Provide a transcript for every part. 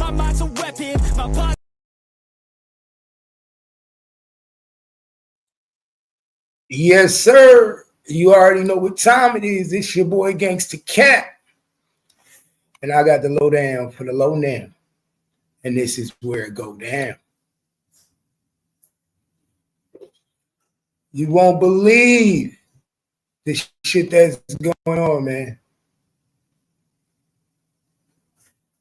my mind's a weapon. My body. Yes, sir. You already know what time it is. It's your boy Gangsta Cat. And I got the lowdown for the lowdown. And this is where it go down. You won't believe the shit that's going on, man.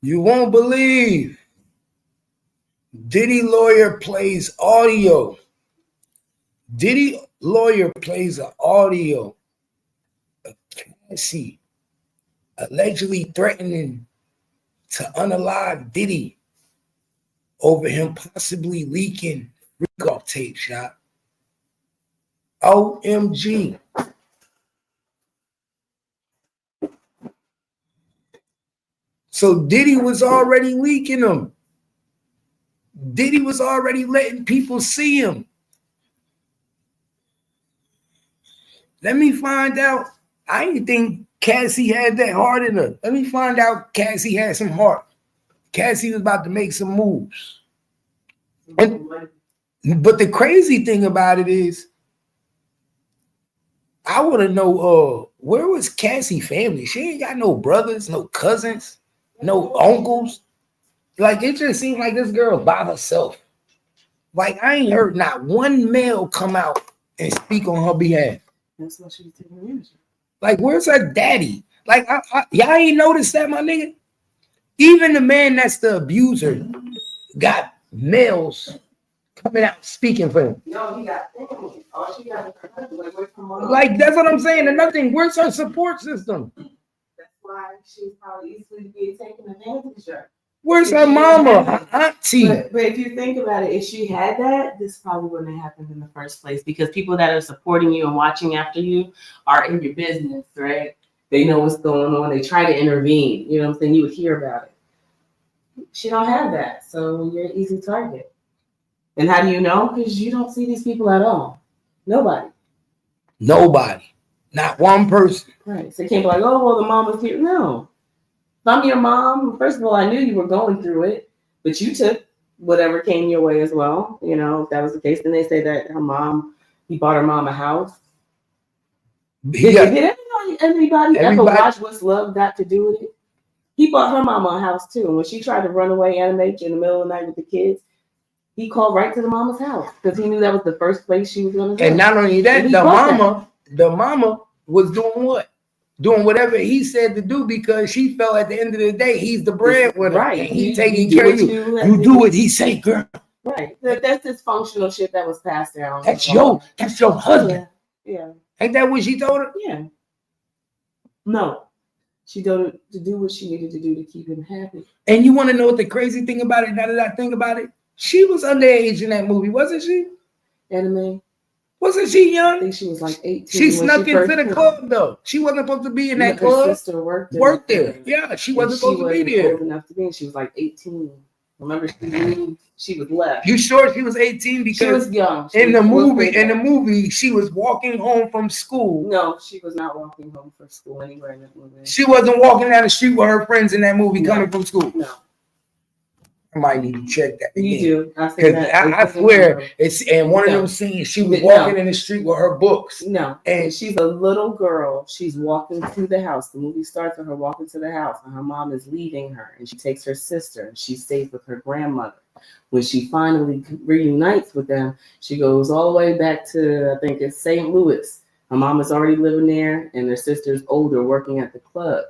You won't believe Diddy lawyer plays audio. Diddy lawyer plays an audio of Cassie allegedly threatening to unalive Diddy over him possibly leaking freak-off tape shot. OMG. So Diddy was already leaking them. Diddy was already letting people see him. Let me find out. I didn't think Cassie had that heart in her. Let me find out Cassie had some heart. Cassie was about to make some moves. But the crazy thing about it is, I want to know where was Cassie family? She ain't got no brothers, no cousins, no uncles. Like, it just seems like this girl by herself. Like, I ain't heard not one male come out and speak on her behalf. That's why she was taking advantage. Like, where's her daddy? Like, y'all ain't noticed that, my nigga? Even the man that's the abuser got males coming out speaking for him. No, he got family. All she got is her husband. Like, that's what I'm saying. And nothing. Where's her support system? That's why she's probably easily being taken advantage of. Where's her mama, her auntie? But if you think about it, if she had that, this probably wouldn't have happened in the first place, because people that are supporting you and watching after you are in your business, right? They know what's going on. They try to intervene. You know what I'm saying? You would hear about it. She don't have that, so you're an easy target. And how do you know? Because you don't see these people at all. Nobody. Not one person. Right. So you can't be like, oh, well, the mom was here. No. If I'm your mom, first of all, I knew you were going through it, but you took whatever came your way as well. You know, if that was the case, then they say that he bought her mom a house. Yeah. Did anybody ever watch What's Love Got to Do with It? He bought her mama a house too. And when she tried to run away, animate in the middle of the night with the kids, he called right to the mama's house because he knew that was the first place she was going to go. And not only that, the mama was doing what? Doing whatever he said to do, because she felt at the end of the day, he's the breadwinner. Right. And he's taking care of you. You do what he say, girl. Right. That's dysfunctional shit that was passed down. That's your husband. Yeah. Ain't that what she told her? Yeah. No. She told her to do what she needed to do to keep him happy. And you want to know what the crazy thing about it, now that I think about it? She was underage in that movie, wasn't she? Anime. Wasn't she young? I think she was like 18. She snuck into the club, though. She wasn't supposed to be in that club. Her sister worked there. Yeah, she wasn't supposed to be there. Old enough to be, and she was like 18. Remember, she was left. You sure she was 18? Because she was young. In the movie, she was walking home from school. No, she was not walking home from school anywhere in that movie. She wasn't walking down the street with her friends in that movie coming from school. No. I might need to check that again. You do. I swear, it's in one of them scenes, she was walking in the street with her books. No. And she's a little girl. She's walking to the house. The movie starts with her walking to the house, and her mom is leaving her, and she takes her sister, and she stays with her grandmother. When she finally reunites with them, she goes all the way back to, I think it's St. Louis. Her mom is already living there, and her sister's older, working at the club.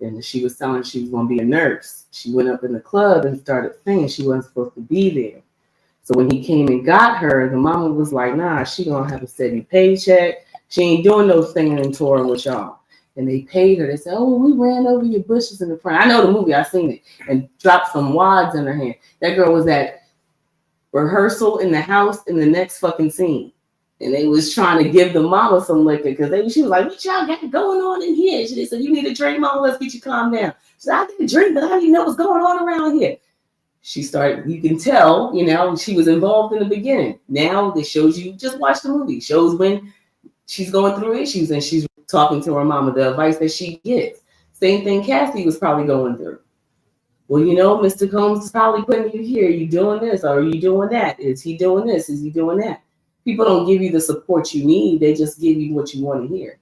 And she was telling she was going to be a nurse. She went up in the club and started saying she wasn't supposed to be there. So when he came and got her, the mama was like, nah, she going to have a steady paycheck. She ain't doing no singing and touring with y'all. And they paid her. They said, oh, we ran over your bushes in the front. I know the movie. I seen it. And dropped some wads in her hand. That girl was at rehearsal in the house in the next fucking scene. And they was trying to give the mama some liquor because she was like, what y'all got going on in here? She said, you need a drink, mama, let's get you calmed down. She said, I need a drink, but I didn't know what's going on around here. She started, you can tell, she was involved in the beginning. Now it shows you, just watch the movie. Shows when she's going through issues and she's talking to her mama, the advice that she gets. Same thing Cassie was probably going through. Well, Mr. Combs is probably putting you here. Are you doing this? Or are you doing that? Is he doing this? Is he doing that? People don't give you the support you need. They just give you what you want to hear.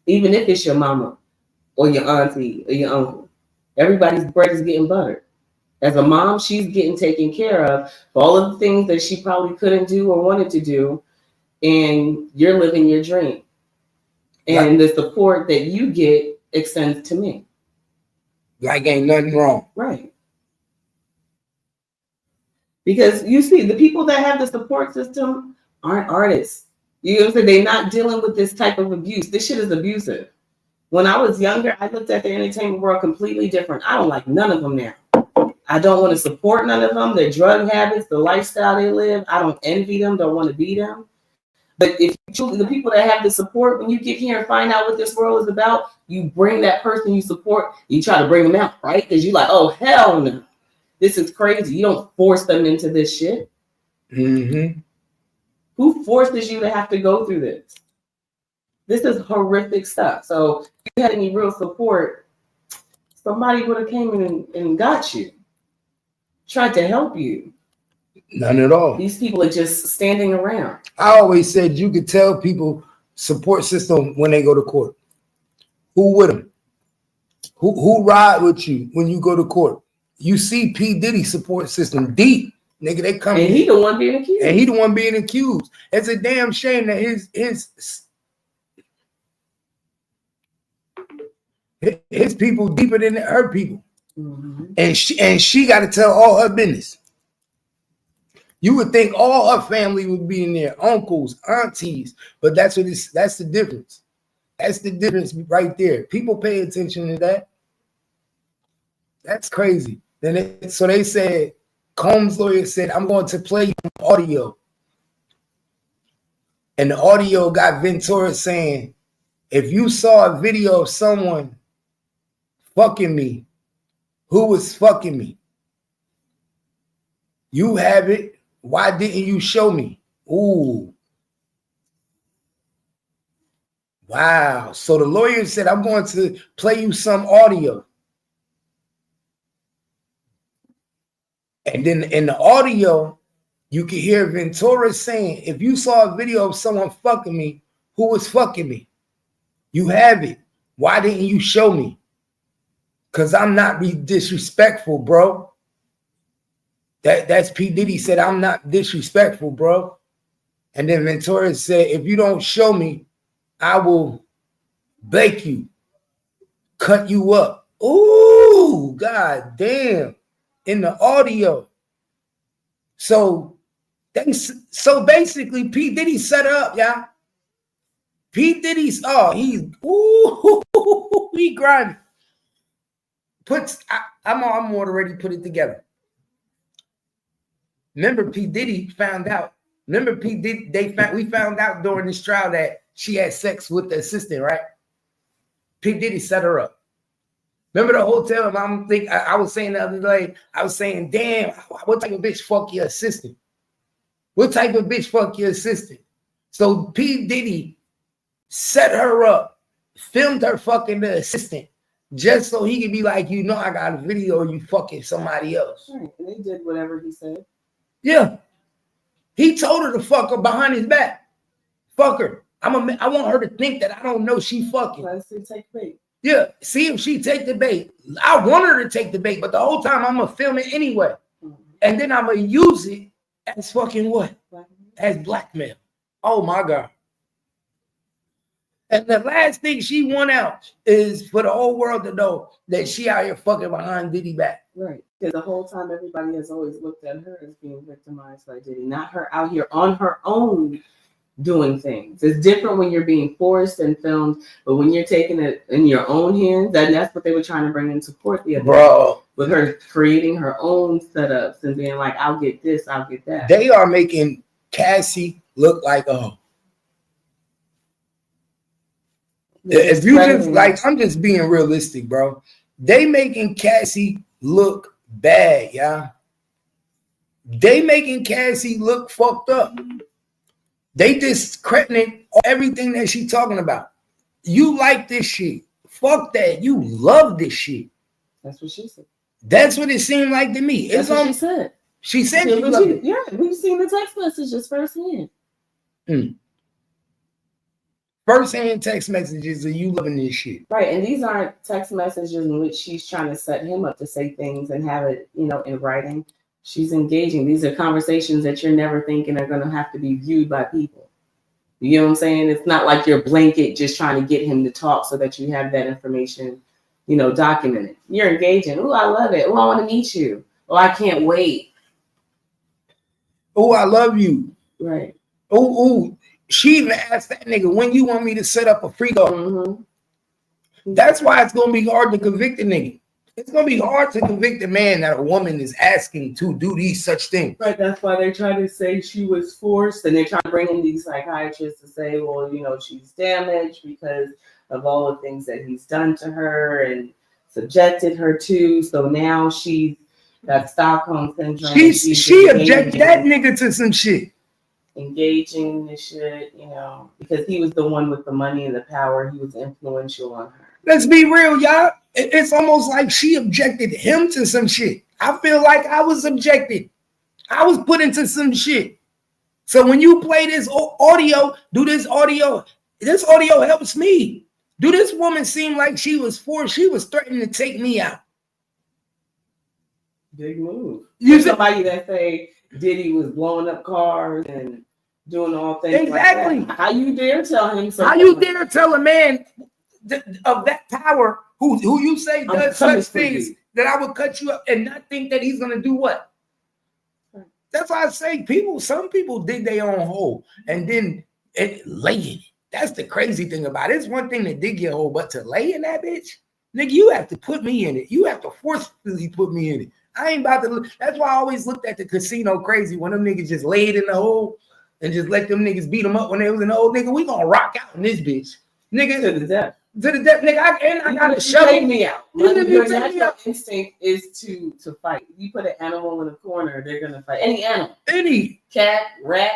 Even if it's your mama or your auntie or your uncle. Everybody's bread is getting buttered. As a mom, she's getting taken care of for all of the things that she probably couldn't do or wanted to do. And you're living your dream. And the support that you get extends to me. Like ain't nothing wrong. Right. Because you see, the people that have the support system aren't artists. You know what I'm saying? They're not dealing with this type of abuse. This shit is abusive. When I was younger, I looked at the entertainment world completely different. I don't like none of them now. I don't want to support none of them. Their drug habits, the lifestyle they live, I don't envy them, don't want to be them. But if you truly, the people that have the support, when you get here and find out what this world is about, you bring that person you support, you try to bring them out, right? Because you're like, oh, hell no. This is crazy. You don't force them into this shit. Mm-hmm. Who forces you to have to go through this? This is horrific stuff. So if you had any real support, somebody would have came in and got you, tried to help you. None at all. These people are just standing around. I always said you could tell people support system when they go to court. Who with them? Who ride with you when you go to court? You see P. Diddy support system deep. Nigga, they come and he the one being accused. And he the one being accused. It's a damn shame that his people deeper than her people. Mm-hmm. And she got to tell all her business. You would think all her family would be in there, uncles, aunties, but that's the difference. That's the difference right there. People pay attention to that. That's crazy. So they said, Combs' lawyer said, I'm going to play you audio. And the audio got Ventura saying, if you saw a video of someone fucking me, who was fucking me? You have it. Why didn't you show me? Ooh. Wow. So the lawyer said, I'm going to play you some audio. And then in the audio, you can hear Ventura saying, if you saw a video of someone fucking me, who was fucking me? You have it. Why didn't you show me? Because I'm not disrespectful, bro. That's P. Diddy said, I'm not disrespectful, bro. And then Ventura said, if you don't show me, I will bake you, cut you up. Ooh, god damn. In the audio. So basically P. Diddy set her up, y'all. P. Diddy's he grinding. I'm already put it together. Remember, P. Diddy found out. Remember, we found out during this trial that she had sex with the assistant, right? P. Diddy set her up. Remember the hotel? I was saying the other day, I was saying, damn, what type of bitch fuck your assistant? What type of bitch fuck your assistant? So P. Diddy set her up, filmed her fucking the assistant, just so he could be like, I got a video of you fucking somebody else. Right. And they did whatever he said. Yeah. He told her to fuck her behind his back. Fuck her. I want her to think that I don't know she fucking. Let's see, take bait. Yeah, see if she take the bait. I want her to take the bait, but the whole time I'm gonna film it anyway. Mm-hmm. And then I'm gonna use it as fucking what? As blackmail. Oh my God. And the last thing she want out is for the whole world to know that she out here fucking behind Diddy back. Right. Because the whole time everybody has always looked at her as being victimized by Diddy, not her out here on her own doing things. It's different when you're being forced and filmed, but when you're taking it in your own hands, that's what they were trying to bring into court the other day. With her creating her own setups and being like, I'll get this, I'll get that. They are making Cassie look like a hoe. If you just like, I'm just being realistic, bro. They making Cassie look bad, y'all. They making Cassie look fucked up. They discrediting everything that she talking about. You like this shit. Fuck that. You love this shit. That's what she said. That's what it seemed like to me. That's what she said. She said she loved it. Yeah, we've seen the text messages firsthand. First-hand text messages of you loving this shit. Right, and these aren't text messages in which she's trying to set him up to say things and have it, in writing. She's engaging. These are conversations that you're never thinking are going to have to be viewed by people. You know what I'm saying? It's not like you're blanket just trying to get him to talk so that you have that information, documented. You're engaging. Oh, I love it. Oh, I want to meet you. Oh, I can't wait. Oh, I love you. Right. Oh, she even asked that nigga, when you want me to set up a free throw? Mm-hmm. That's why it's going to be hard to convict a nigga. It's going to be hard to convict a man that a woman is asking to do these such things. Right. That's why they're trying to say she was forced. And they're trying to bring in these psychiatrists to say, well, she's damaged because of all the things that he's done to her and subjected her to. So now she's got Stockholm syndrome. She objected that nigga to some shit. Engaging this shit, because he was the one with the money and the power. He was influential on her. Let's be real, y'all. It's almost like she objected him to some shit. I feel like I was objected. I was put into some shit. So when you play this audio, this audio helps me. Do this woman seem like she was forced? She was threatening to take me out. Big move. Somebody that say Diddy was blowing up cars and doing all things exactly. Like that. How you dare tell him something? How you dare tell a man of that power who you say does such things that I would cut you up and not think that he's gonna do what? That's why I say some people dig their own hole and then lay in it. That's the crazy thing about it. It's one thing to dig your hole, but to lay in that bitch, nigga, you have to put me in it. You have to forcefully put me in it. I ain't about to. That's why I always looked at the casino crazy when them niggas just laid in the hole and just let them niggas beat them up when they was in the hole. Nigga, we gonna rock out in this bitch. Nigga, to the death, nigga. I got to shove me out. Your natural instinct is to fight. You put an animal in a corner, they're gonna fight. Any animal, any cat, rat,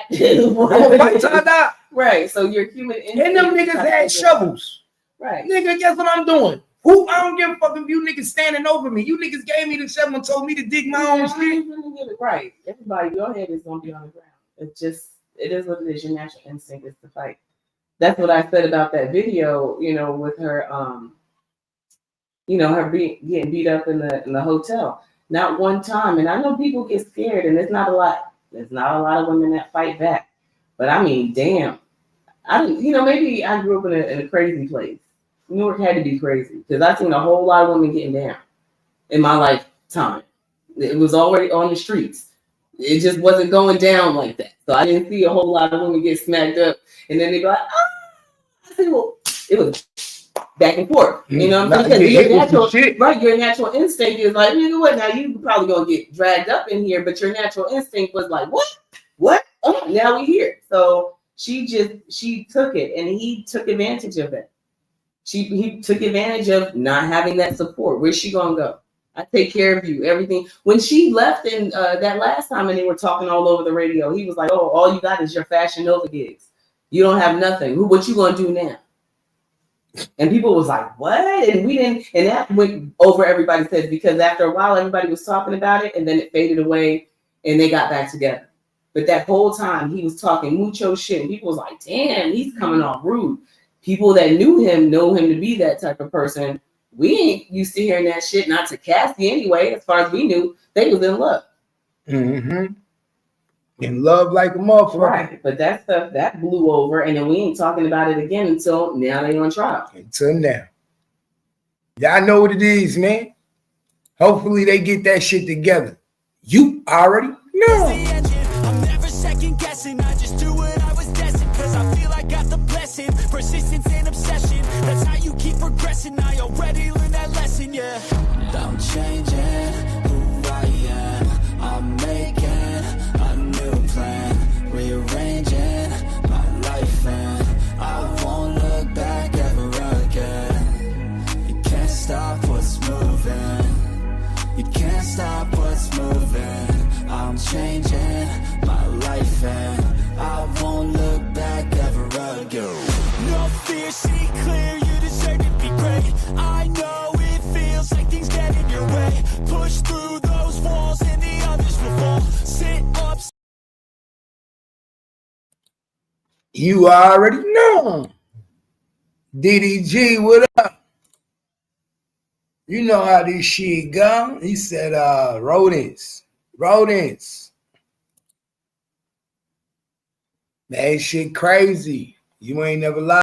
right. So your human instinct. And them niggas had shovels. Right, nigga. Guess what I'm doing? I don't give a fuck if you niggas standing over me. You niggas gave me the shovel and told me to dig my own shit. Right. Everybody, your head is gonna be on the ground. It is what it is. Your natural instinct is to fight. That's what I said about that video, with her her getting beat up in the hotel. Not one time. And I know people get scared, and there's not a lot of women that fight back. But I mean, damn. Maybe I grew up in a crazy place. Newark had to be crazy because I've seen a whole lot of women getting down in my lifetime. It was already on the streets. It just wasn't going down like that. So I didn't see a whole lot of women get smacked up and then they'd be like, I said, well, it was back and forth. You know what I'm saying? Because your natural instinct is like, you know what, now you probably gonna get dragged up in here, but your natural instinct was like, what? Oh, now we here. So she took it and he took advantage of it. He took advantage of not having that support. Where's she gonna go? I take care of you, everything. When she left in that last time and they were talking all over the radio, he was like, oh, all you got is your Fashion Nova gigs. You don't have nothing. What you gonna do now? And people was like, what? And we didn't, and that went over everybody's heads because after a while, everybody was talking about it and then it faded away and they got back together. But that whole time he was talking mucho shit and people was like, damn, he's coming off rude. People that knew him know him to be that type of person. We ain't used to hearing that shit, not to Cassie anyway. As far as we knew, they was in love. Mm-hmm. In love like a motherfucker. Right. But that stuff, that blew over, and then we ain't talking about it again until now they on trial. Until now. Y'all know what it is, man. Hopefully they get that shit together. You already know. I'm never second guessing. I just do what I was destined. Cause I feel I got the blessing. Persistence and obsession. That's how you keep progressing. I already learned that lesson, yeah. I'm changing who I am. I'm making a new plan. Rearranging my life and I won't look back ever again. You can't stop what's moving. You can't stop what's moving. I'm changing my life and I won't look back ever again. No fear, see clear, you deserve to be great. I know it feels like things get in your Push through those walls and the others will fall. Sit up. You already know. DDG, what up? You know how this shit go. He said, rodents. Rodents. That shit crazy. You ain't never lied.